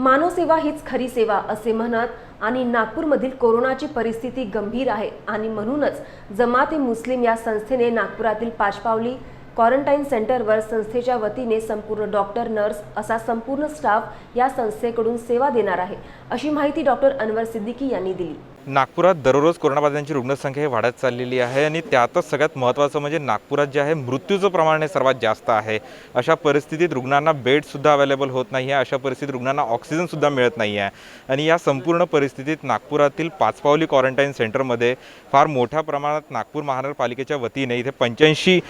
मानवसेवा हीच खरी सेवा असे म्हणत आणि नागपूरमधील कोरोनाची परिस्थिती गंभीर आहे आणि म्हणूनच जमात ए मुस्लिम या संस्थेने नागपुरातील पाचपावली क्वारंटाईन सेंटरवर संस्थेच्या वतीने संपूर्ण डॉक्टर नर्स असा संपूर्ण स्टाफ या संस्थेकडून सेवा देणार आहे अशी माहिती डॉक्टर अनवर सिद्दीकी यांनी दिली। नागपुरात दररोज कोरोनाबाधितांची रुग्णसंख्या वाढत चाललेली आहे आणि त्यातच सगळ्यात महत्त्वाचं म्हणजे नागपुरात जे आहे मृत्यूचं प्रमाण हे सर्वात जास्त आहे। अशा परिस्थितीत रुग्णांना बेडसुद्धा अवेलेबल होत नाही आहे, अशा परिस्थितीत रुग्णांना ऑक्सिजनसुद्धा मिळत नाही आहे आणि या संपूर्ण परिस्थितीत नागपुरातील पाचपावली क्वारंटाईन सेंटरमध्ये फार मोठ्या प्रमाणात नागपूर महानगरपालिकेच्या वतीने इथे 85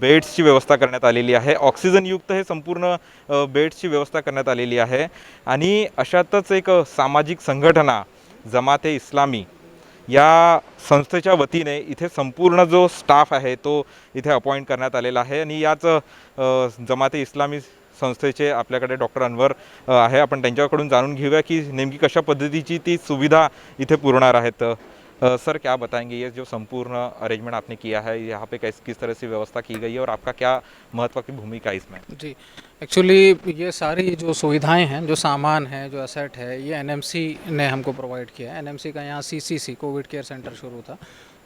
बेड्सची व्यवस्था करण्यात आलेली आहे। ऑक्सिजनयुक्त हे संपूर्ण बेड्सची व्यवस्था करण्यात आलेली आहे आणि अशातच एक सामाजिक संघटना जमात ए इस्लामी या संस्थेच्या वतीने इथे संपूर्ण जो स्टाफ आहे तो इथे अपॉइंट करण्यात आलेला आहे आणि याच जमात ए इस्लामी संस्थेचे आपल्याकडे डॉक्टर अनवर आहे। आपण त्यांच्याकडून जाणून घेऊया की नेमकी कशा पद्धतीची ती सुविधा इथे पुरवणार आहेत। सर क्या बताएंगे, ये जो संपूर्ण अरेंजमेंट आपने किया है यहाँ पे किस तरह से व्यवस्था की गई है और आपका क्या महत्व की भूमिका है इसमें? जी, एक्चुअली ये सारी जो सुविधाएं हैं, जो सामान है, जो असेट है, ये एनएमसी ने हमको प्रोवाइड किया है। एनएमसी का यहाँ सीसीसी कोविड केयर सेंटर शुरू था,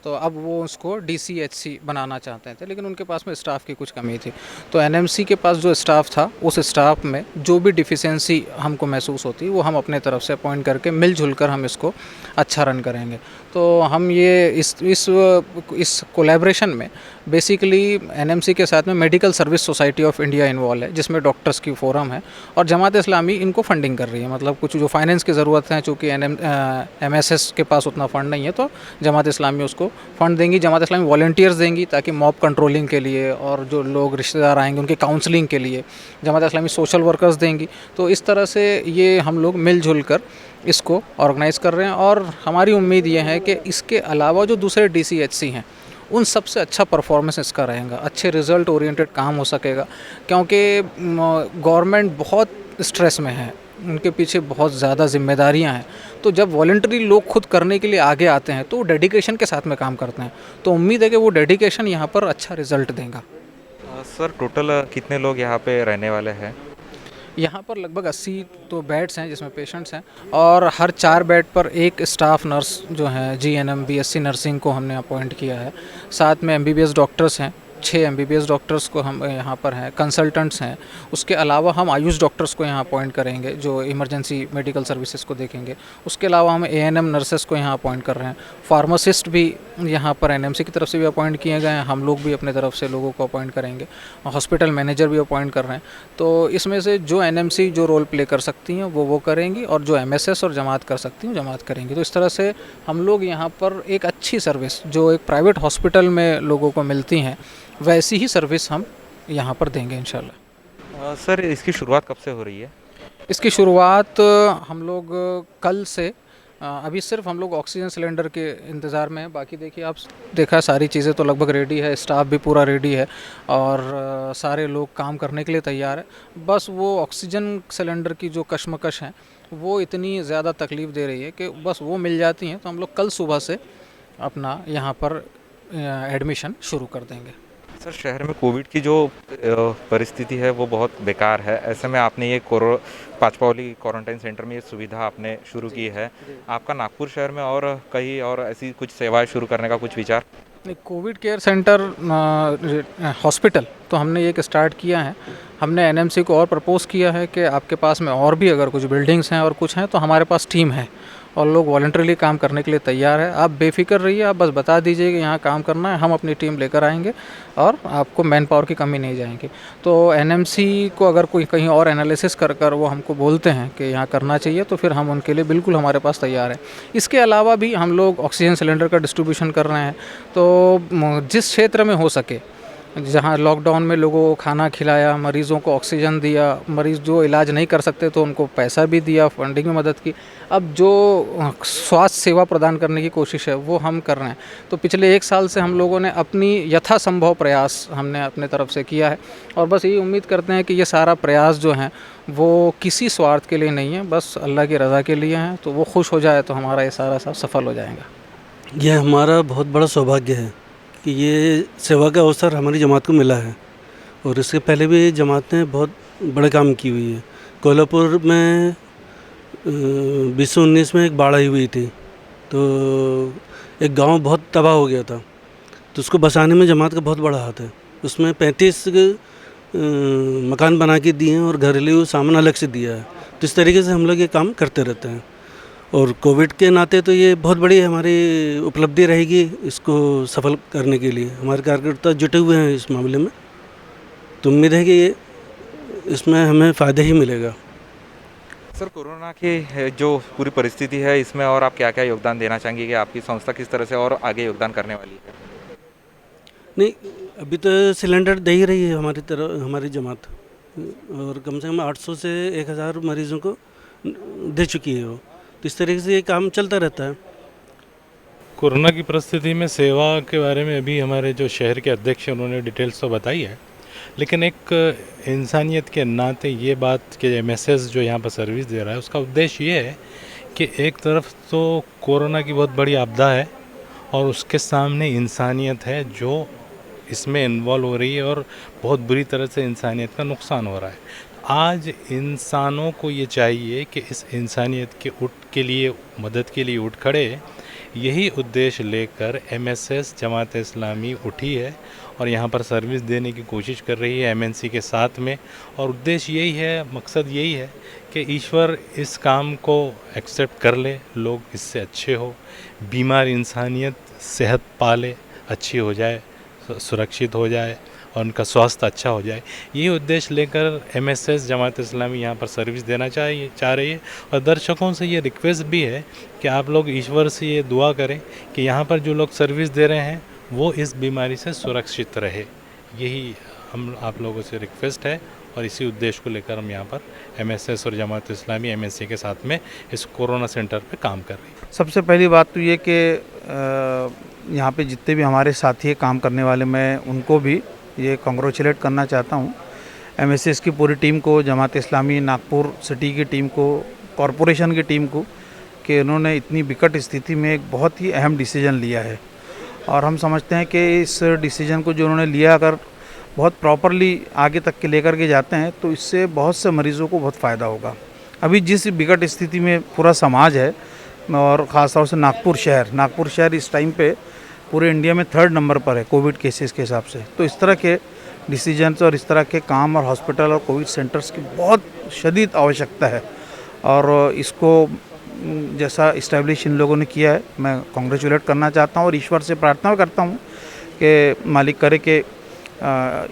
तो अब वो उसको डीसीएचसी बनाना चाहते थे, लेकिन उनके पास में स्टाफ की कुछ कमी थी। तो एनएमसी के पास जो स्टाफ था, उस स्टाफ में जो भी डिफिशेंसी हमको महसूस होती वो हम अपने तरफ से अपॉइंट करके मिलजुल कर हम इसको अच्छा रन करेंगे। तो हम ये इस कोलैबोरेशन में बेसिकली एनएमसी के साथ में medical service society of India involve है, जिसमें डॉक्टर्स की फोरम है और जमात इस्लामी इनको फंडिंग कर रही है। मतलब कुछ जो फाइनेंस की ज़रूरत है, चूँकि एमएसएस के पास उतना फ़ंड नहीं है, तो जमात इस्लामी उसको फ़ंड देंगी। जमात इस्लामी वॉलंटियर्स देंगी ताकि मॉब कंट्रोलिंग के लिए और जो लोग रिश्तेदार आएंगे उनके काउंसलिंग के लिए जमात इस्लामी सोशल वर्कर्स देंगी। तो इस तरह से ये हम लोग मिलजुल कर इसको ऑर्गेनाइज़ कर रहे हैं और हमारी उम्मीद ये है कि इसके अलावा जो दूसरे डीसीएचसी हैं उन सबसे अच्छा परफॉर्मेंस इसका रहेगा, अच्छे रिज़ल्ट ओरिएंटेड काम हो सकेगा, क्योंकि गवर्नमेंट बहुत स्ट्रेस में है, उनके पीछे बहुत ज़्यादा जिम्मेदारियां हैं। तो जब वॉलंटरी लोग खुद करने के लिए आगे आते हैं तो वो डेडिकेशन के साथ में काम करते हैं, तो उम्मीद है कि वो डेडिकेशन यहाँ पर अच्छा रिज़ल्ट देगा। सर टोटल कितने लोग यहाँ पे रहने वाले हैं? यहाँ पर लगभग 80 तो बेड्स हैं जिसमें पेशेंट्स हैं और हर 4 बेड पर एक स्टाफ नर्स जो है जीएनएम बीएससी नर्सिंग को हमने अपॉइंट किया है। साथ में एमबीबीएस डॉक्टर्स हैं, 6 एमबीबीएस डॉक्टर्स को हम यहाँ पर हैं, कंसल्टेंट्स हैं। उसके अलावा हम आयुष डॉक्टर्स को यहाँ अपॉइंट करेंगे जो इमरजेंसी मेडिकल सर्विसेज को देखेंगे। उसके अलावा हम एएनएम नर्सेस को यहाँ अपॉइंट कर रहे हैं। फार्मासिस्ट भी यहाँ पर एनएमसी की तरफ से भी अपॉइंट किए गए हैं, हम लोग भी अपने तरफ से लोगों को अपॉइंट करेंगे। हॉस्पिटल मैनेजर भी अपॉइंट कर रहे हैं। तो इसमें से जो एनएमसी जो रोल प्ले कर सकती हैं वो करेंगी और जो एमएसएस और जमात कर सकती हैं जमात करेंगी। तो इस तरह से हम लोग यहाँ पर एक अच्छी सर्विस जो एक प्राइवेट हॉस्पिटल में लोगों को मिलती हैं वैसी ही सर्विस हम यहाँ पर देंगे इंशाल्लाह। सर इसकी शुरुआत कब से हो रही है? इसकी शुरुआत हम लोग कल से अभी सिर्फ हम लोग ऑक्सीजन सिलेंडर के इंतज़ार में हैं। बाकी देखिए आप देखा सारी चीज़ें तो लगभग रेडी है, स्टाफ भी पूरा रेडी है और सारे लोग काम करने के लिए तैयार है। बस वो ऑक्सीजन सिलेंडर की जो कशमकश है वो इतनी ज़्यादा तकलीफ़ दे रही है कि बस वो मिल जाती हैं तो हम लोग कल सुबह से अपना यहाँ पर एडमिशन शुरू कर देंगे। सर शहर में कोविड की जो परिस्थिति है वो बहुत बेकार है, ऐसे में आपने ये पाचपावली क्वारंटाइन सेंटर में ये सुविधा आपने शुरू की है। आपका नागपुर शहर में और कहीं और ऐसी कुछ सेवाएं शुरू करने का कुछ विचार? कोविड केयर सेंटर हॉस्पिटल तो हमने एक स्टार्ट किया है। हमने एनएमसी को और प्रपोज़ किया है कि आपके पास में और भी अगर कुछ बिल्डिंग्स हैं और कुछ हैं तो हमारे पास टीम है और लोग वॉलंटरीली काम करने के लिए तैयार है। आप बेफिक्र रहिए, आप बस बता दीजिए कि यहाँ काम करना है, हम अपनी टीम लेकर आएंगे और आपको मैन पावर की कमी नहीं जाएगी। तो एनएमसी को अगर कोई कहीं और एनालिसिस कर वो हमको बोलते हैं कि यहाँ करना चाहिए तो फिर हम उनके लिए बिल्कुल हमारे पास तैयार है। इसके अलावा भी हम लोग ऑक्सीजन सिलेंडर का डिस्ट्रीब्यूशन कर रहे हैं। तो जिस क्षेत्र में हो सके, जहाँ लॉकडाउन में लोगों को खाना खिलाया, मरीज़ों को ऑक्सीजन दिया, मरीज़ जो इलाज नहीं कर सकते तो उनको पैसा भी दिया, फंडिंग में मदद की। अब जो स्वास्थ्य सेवा प्रदान करने की कोशिश है वो हम कर रहे हैं। तो पिछले 1 साल से हम लोगों ने अपनी यथासंभव प्रयास हमने अपने तरफ से किया है और बस यही उम्मीद करते हैं कि ये सारा प्रयास जो हैं वो किसी स्वार्थ के लिए नहीं है, बस अल्लाह की रज़ा के लिए हैं। तो वो खुश हो जाए तो हमारा ये सारा सब सफल हो जाएगा। यह हमारा बहुत बड़ा सौभाग्य है कि ये सेवा का अवसर हमारी जमात को मिला है और इसके पहले भी जमात ने बहुत बड़े काम की हुई है। कोल्हापुर में 2019 में एक बाढ़ आई हुई थी, तो एक गांव बहुत तबाह हो गया था, तो उसको बसाने में जमात का बहुत बड़ा हाथ है। उसमें 35 मकान बना के दिए हैं और घरेलू सामान अलग से दिया है। तो इस तरीके से हम लोग ये काम करते रहते हैं, और कोविड के नाते तो ये बहुत बड़ी हमारी उपलब्धि रहेगी इसको सफल करने के लिए। हमारे कार्यकर्ता जुटे हुए हैं इस मामले में, तो उम्मीद है कि इसमें हमें फ़ायदा ही मिलेगा। सर, कोरोना की जो पूरी परिस्थिति है इसमें और आप क्या क्या योगदान देना चाहेंगे कि आपकी संस्था किस तरह से और आगे योगदान करने वाली है? नहीं, अभी तो सिलेंडर दे ही रही है हमारी जमात, और कम से कम 800 से 1000 मरीज़ों को दे चुकी है वो। तो इस तरीके से ये काम चलता रहता है। कोरोना की परिस्थिति में सेवा के बारे में अभी हमारे जो शहर के अध्यक्ष हैं उन्होंने डिटेल्स तो बताई है, लेकिन एक इंसानियत के नाते ये बात कि एमएसएस जो यहाँ पर सर्विस दे रहा है उसका उद्देश्य ये है कि एक तरफ तो कोरोना की बहुत बड़ी आपदा है और उसके सामने इंसानियत है जो इसमें इन्वॉल्व हो रही है और बहुत बुरी तरह से इंसानियत का नुकसान हो रहा है। आज इंसानों को ये चाहिए कि इस इंसानियत के लिए मदद के लिए उठ खड़े। यही उद्देश्य लेकर एमएसएस जमात इस्लामी उठी है और यहाँ पर सर्विस देने की कोशिश कर रही है एमएनसी के साथ में, और उद्देश्य यही है, मकसद यही है कि ईश्वर इस काम को एक्सेप्ट कर ले, लोग इससे अच्छे हो, बीमार इंसानियत सेहत पाले, अच्छी हो जाए, सुरक्षित हो जाए और उनका स्वास्थ्य अच्छा हो जाए। ये उद्देश्य लेकर एमएसएस जमात इस्लामी यहाँ पर सर्विस देना चाह रही है। और दर्शकों से ये रिक्वेस्ट भी है कि आप लोग ईश्वर से ये दुआ करें कि यहाँ पर जो लोग सर्विस दे रहे हैं वो इस बीमारी से सुरक्षित रहे। यही हम आप लोगों से रिक्वेस्ट है और इसी उद्देश्य को लेकर हम यहाँ पर एमएसएस और जमात इस्लामी एमएनसी के साथ में इस कोरोना सेंटर पे काम कर रही है। सबसे पहली बात तो ये कि यहाँ पे जितने भी हमारे साथी काम करने वाले, मैं उनको भी ये कॉन्ग्रेचुलेट करना चाहता हूँ। एमएसएस की पूरी टीम को, जमात इस्लामी नागपुर सिटी की टीम को, कॉरपोरेशन की टीम को, कि उन्होंने इतनी विकट स्थिति में एक बहुत ही अहम डिसीजन लिया है। और हम समझते हैं कि इस डिसीजन को जो उन्होंने लिया, अगर बहुत प्रॉपरली आगे तक के लेकर के जाते हैं तो इससे बहुत से मरीज़ों को बहुत फ़ायदा होगा। अभी जिस विकट स्थिति में पूरा समाज है, और ख़ास तौर से नागपुर शहर इस टाइम पे पूरे इंडिया में 3rd नंबर पर है कोविड केसेस के हिसाब से। तो इस तरह के डिसीजंस और इस तरह के काम और हॉस्पिटल और कोविड सेंटर्स की बहुत शदीद आवश्यकता है, और इसको जैसा इस्टेब्लिश इन लोगों ने किया है, मैं कॉन्ग्रेचुलेट करना चाहता हूँ और ईश्वर से प्रार्थना करता हूँ कि मालिक करे कि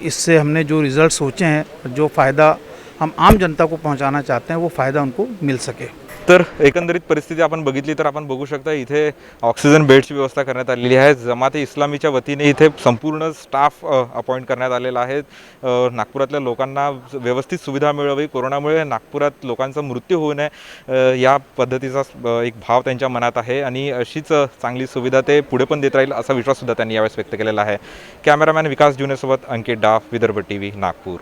इससे हमने जो रिज़ल्ट सोचे हैं, जो फ़ायदा हम आम जनता को पहुँचाना चाहते हैं, वो फ़ायदा उनको मिल सके। तर एकंदरित परिस्थिती आपण बघितली तर आपण बघू शकता इथे ऑक्सिजन बेडची व्यवस्था करण्यात आलेली आहे। जमाते इस्लामीच्या वतीने इथे संपूर्ण स्टाफ अपॉइंट करण्यात आलेला आहे। नागपुरातल्या लोकांना व्यवस्थित सुविधा मिळावी, कोरोनामुळे नागपुरात लोकांचा मृत्यू होऊ नये या पद्धतीचा एक भाव त्यांच्या मनात आहे आणि अशीच चांगली सुविधा ते पुढे पण देत राहील असा विश्वास सुद्धा त्यांनी यावेळेस व्यक्त केलेला आहे। कॅमेरामॅन विकास जुनेसोबत अंकित डाफ, विदर्भ टीव्ही, नागपूर।